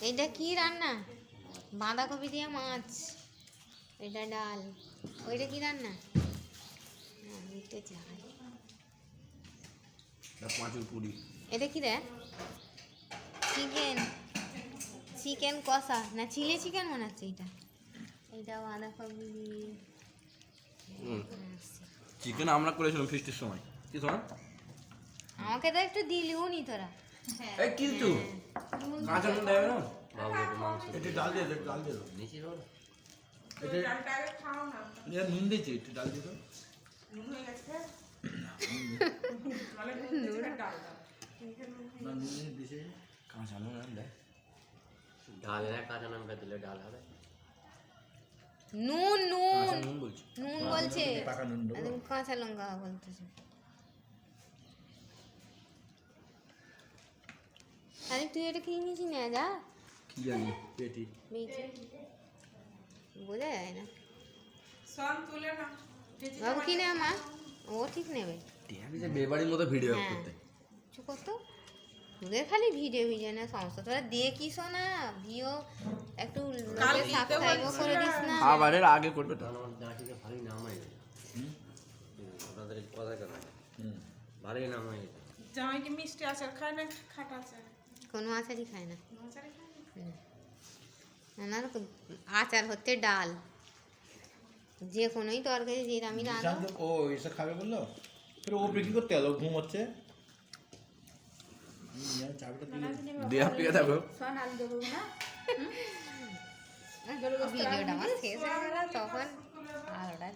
এটা কি রান্না? বাঁধাকপি দিয়ে মাছ, এটা ডাল। ওইটা কি রান্না? এটা চাল। পাঁচুর পুরি। এটা কি রে? চিকেন, চিকেন কষা না চিলি চিকেন মনে হচ্ছে এটা। এটা বাঁধাকপি দিয়ে চিকেন আমরা করেছিলাম ফিস্টের সময়। কি তোমার? আমাকে তো একটু দিলিও নি তোরা। এই কিন্তু কাঁচা নুন দেবে না? বাবু একটু মাংস। একটু ডাল দিয়ে দাও, ডাল দিয়ে দাও। নিচে দাও। এটা ডালটা আগে খাও না। এটা নুন দিয়েছি, একটু ডাল দিয়ে দাও। নুন হয়ে গেছে? মানে নুন দিয়েছি না ডাল দাও। না নুন দিয়েছি, কাঁচা নুন দেয়। ডাল না কাঁচা লঙ্কা দিলে ডাল হবে। নুন নুন নুন বলছি, নুন বলছে, পাকা নুন দেবো। একদম কাঁচা লঙ্কা বলতেছে। আরে তুই এটা কি নিয়েছি না যা কি জানি পেটি বোঝা যায় না। সন তুলে না বাবু কি না মা, ও ঠিক নেবে। বেবাড়ির মতো ভিডিও হ্যাঁ করতে। চুপ করতো, তোদের খালি ভিডিও ভিডিও না সমস্ত, তোরা দেখিস না ভিও, একটু লোকে সাবস্ক্রাইব করে দিস না। খাবারের আগে করবে তো। দাঁড়িয়ে ভালোই নাম হয়ে গেছে আপনাদের কথা কেন ভালোই নাম হয়ে গেছে। জামাই কি মিষ্টি আচার খায় না খাটা আচার? কোনো আচারই খায় না। আচারই খায় না? নানা রকম আচার হচ্ছে ডাল, যে কোনোই তরকারি যে আমি রান্না। ও এসে খাবে বললো, ফের ও কি করতে গেল? ঘুম হচ্ছে। দেয়া পেয়ে থাকো। ভিডিওটা আমার শেষ হয়ে গেল তখন আলোটা